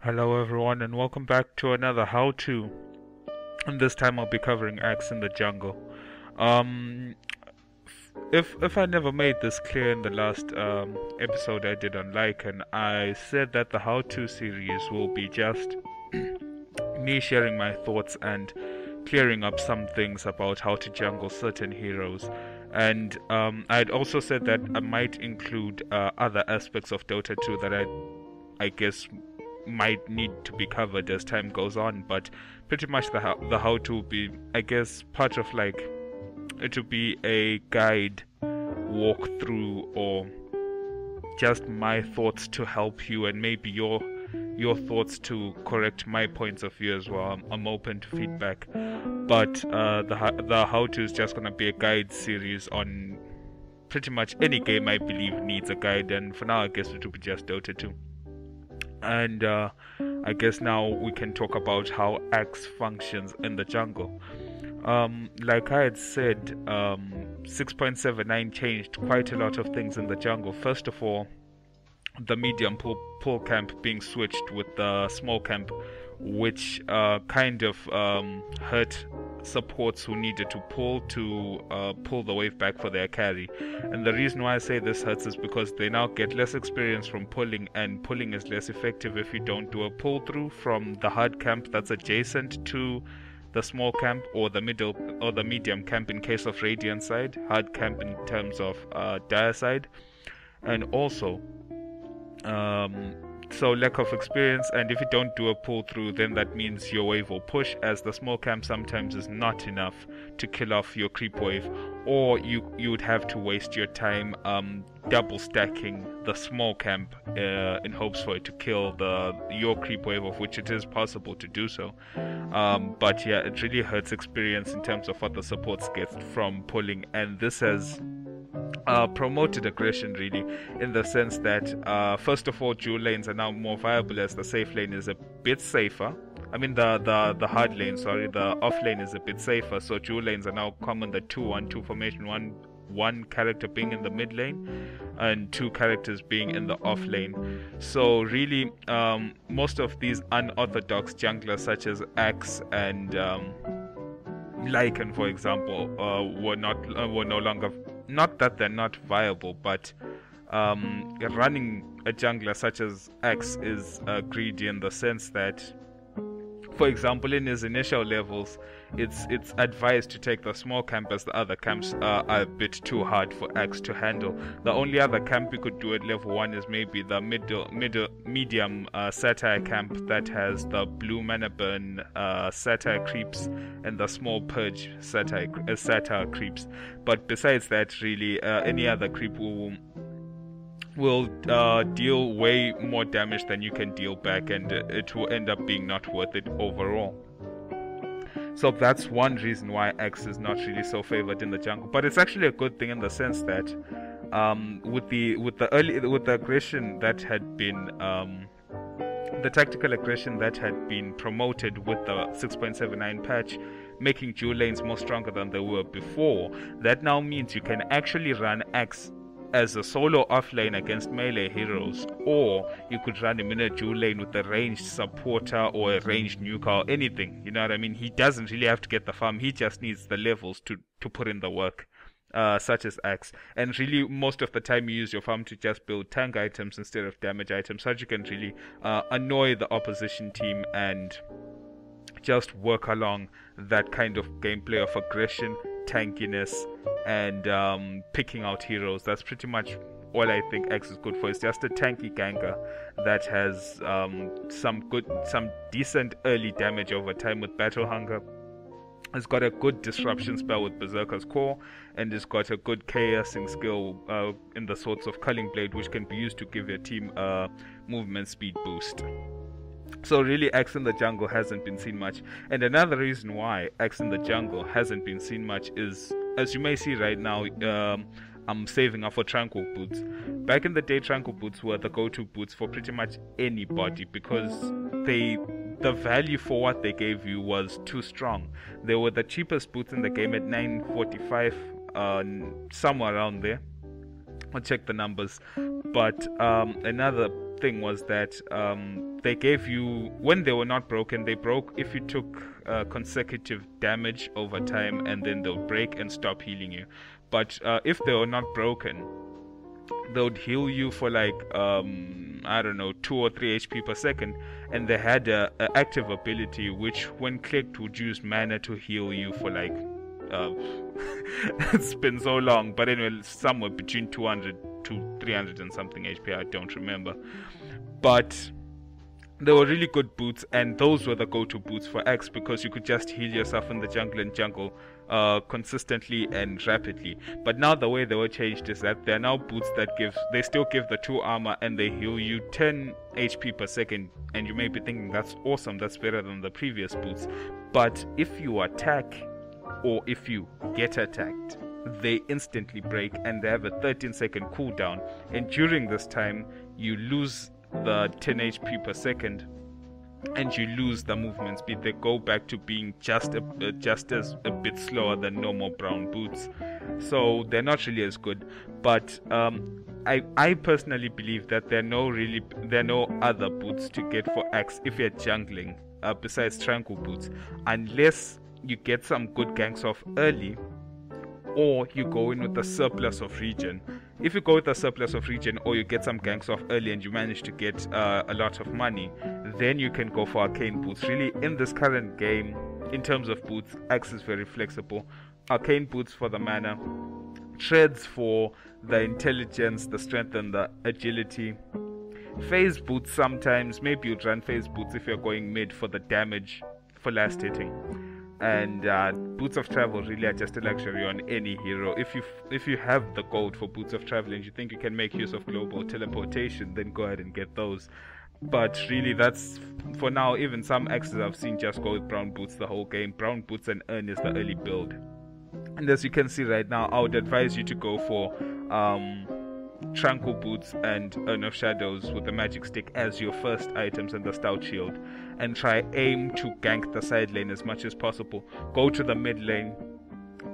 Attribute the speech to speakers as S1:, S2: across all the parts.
S1: Hello everyone and welcome back to another how-to. And this time I'll be covering Axe in the Jungle. Um, if I never made this clear in the last episode I did on Lycan, I said that the how-to series will be just me sharing my thoughts and clearing up some things about how to jungle certain heroes. And I'd also said that I might include other aspects of Dota 2 that I guess might need to be covered as time goes on, but pretty much the how to will be, I guess, part of like it will be a guide walkthrough or just my thoughts to help you and maybe your thoughts to correct my points of view as well. I'm open to feedback, but the how to is just gonna be a guide series on pretty much any game I believe needs a guide, and for now I guess it will be just Dota 2. And I guess now we can talk about how Axe functions in the jungle. Like I had said, 6.79 changed quite a lot of things in the jungle. First of all, the medium pull camp being switched with the small camp, which kind of hurt supports who needed to pull the wave back for their carry. And the reason why I say this hurts is because they now get less experience from pulling, and pulling is less effective if you don't do a pull through from the hard camp that's adjacent to the small camp, or the middle or the medium camp in case of Radiant side, hard camp in terms of Dire side. And also so lack of experience, and if you don't do a pull through, then that means your wave will push, as the small camp sometimes is not enough to kill off your creep wave, or you would have to waste your time double stacking the small camp in hopes for it to kill your creep wave, of which it is possible to do so. But yeah, it really hurts experience in terms of what the supports get from pulling, and this has promoted aggression really, in the sense that first of all, dual lanes are now more viable as the safe lane is a bit safer. I mean the hard lane, sorry, the off lane is a bit safer, so dual lanes are now common. The 2-1-2 formation, one character being in the mid lane and two characters being in the off lane. So really, most of these unorthodox junglers such as Axe and Lycan, for example, were no longer, not that they're not viable, but running a jungler such as Axe is greedy in the sense that, for example, in his initial levels, it's advised to take the small camp, as the other camps are a bit too hard for Axe to handle. The only other camp you could do at level 1 is maybe the medium satire camp that has the blue mana burn satire creeps and the small purge satire creeps. But besides that, really, any other creep will deal way more damage than you can deal back, and it will end up being not worth it overall. So that's one reason why X is not really so favored in the jungle. But it's actually a good thing in the sense that with the aggression that had been the tactical aggression that had been promoted with the 6.79 patch, making dual lanes more stronger than they were before, that now means you can actually run X as a solo offlane against melee heroes, or you could run him in a dual lane with a ranged supporter or a ranged nuker or anything. You know what I mean? He doesn't really have to get the farm, he just needs the levels to put in the work, such as Axe. And really, most of the time you use your farm to just build tank items instead of damage items, so that you can really annoy the opposition team and just work along that kind of gameplay of aggression, tankiness, and picking out heroes. That's pretty much all I think X is good for. It's just a tanky ganker that has some decent early damage over time with Battle Hunger. It's got a good disruption spell with Berserker's Core, and it's got a good chaosing skill in the sorts of Culling Blade, which can be used to give your team a movement speed boost. So really, X in the jungle hasn't been seen much. And another reason why X in the jungle hasn't been seen much is, as you may see right now, I'm saving up for tranquil boots. Back in the day, tranquil boots were the go-to boots for pretty much anybody, because the value for what they gave you was too strong. They were the cheapest boots in the game at 945, somewhere around there. I'll check the numbers. But another thing was that they gave you, when they were not broken, they broke if you took consecutive damage over time, and then they'll break and stop healing you. But if they were not broken, they would heal you for like I don't know, 2 or 3 HP per second, and they had a active ability which, when clicked, would use mana to heal you for like it's been so long, but anyway, somewhere between 200 to 300 and something HP, I don't remember. But they were really good boots, and those were the go-to boots for Axe, because you could just heal yourself in the jungle and jungle consistently and rapidly. But now the way they were changed is that they're now boots that they still give the 2 armor, and they heal you 10 HP per second. And you may be thinking, that's awesome, that's better than the previous boots. But if you attack, or if you get attacked, they instantly break, and they have a 13-second cooldown. And during this time, you lose the 10 HP per second, and you lose the movement speed. They go back to being just as a bit slower than normal brown boots, so they're not really as good. But I personally believe that there are no other boots to get for Axe if you're jungling besides tranquil boots, unless you get some good ganks off early, or you go in with a surplus of regen. If you go with a surplus of regen, or you get some ganks off early and you manage to get a lot of money, then you can go for arcane boots. Really, in this current game, in terms of boots, Axe is very flexible. Arcane boots for the mana, treads for the intelligence, the strength, and the agility. Phase boots sometimes, maybe you'd run phase boots if you're going mid for the damage, for last hitting. And boots of travel really are just a luxury on any hero. If you have the gold for boots of travel and you think you can make use of global teleportation, then go ahead and get those. But really, that's for now. Even some Axes I've seen just go with brown boots the whole game. Brown boots and Urn is the early build. And as you can see right now, I would advise you to go for tranquil boots and Urn of Shadows with the magic stick as your first items, and the stout shield, and try aim to gank the side lane as much as possible. Go to the mid lane,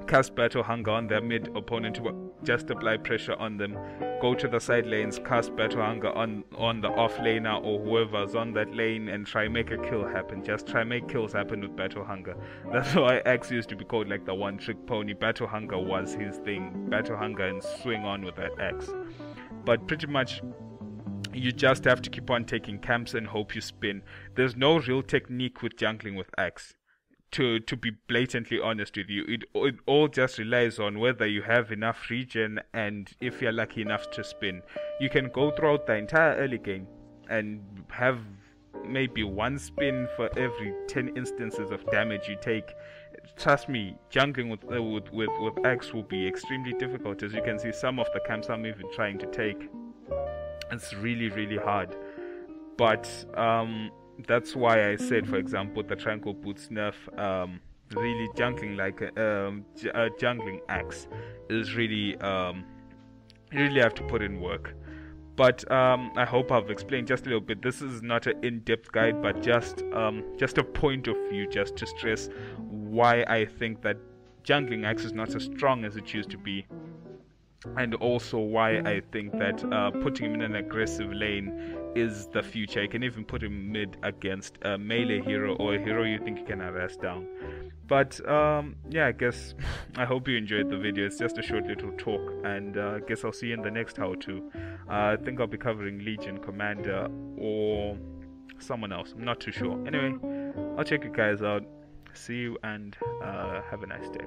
S1: cast battle hunger on their mid opponent to just apply pressure on them. Go to the side lanes, cast battle hunger on the off laner or whoever's on that lane, and try make a kill happen. Just try make kills happen with battle hunger. That's why Axe used to be called like the one trick pony. Battle hunger was his thing. Battle hunger and swing on with that axe. But pretty much you just have to keep on taking camps and hope you spin. There's no real technique with jungling with Axe. To be blatantly honest with you, it all just relies on whether you have enough regen, and if you're lucky enough to spin. You can go throughout the entire early game and have maybe 1 spin for every 10 instances of damage you take. Trust me, jungling with Axe will be extremely difficult. As you can see, some of the camps I'm even trying to take, it's really hard. But that's why I said, for example, the tranquil boots nerf, really jungling like a jungling Axe is really you really have to put in work. But I hope I've explained just a little bit. This is not an in-depth guide, but just a point of view, just to stress why I think that jungling Axe is not as strong as it used to be, and also why I think that putting him in an aggressive lane is the future. You can even put him mid against a melee hero or a hero you think you can harass down. But yeah, I guess I hope you enjoyed the video. It's just a short little talk, and I guess I'll see you in the next how-to. I think I'll be covering Legion Commander or someone else. I'm not too sure. Anyway, I'll check you guys out. See you, and have a nice day.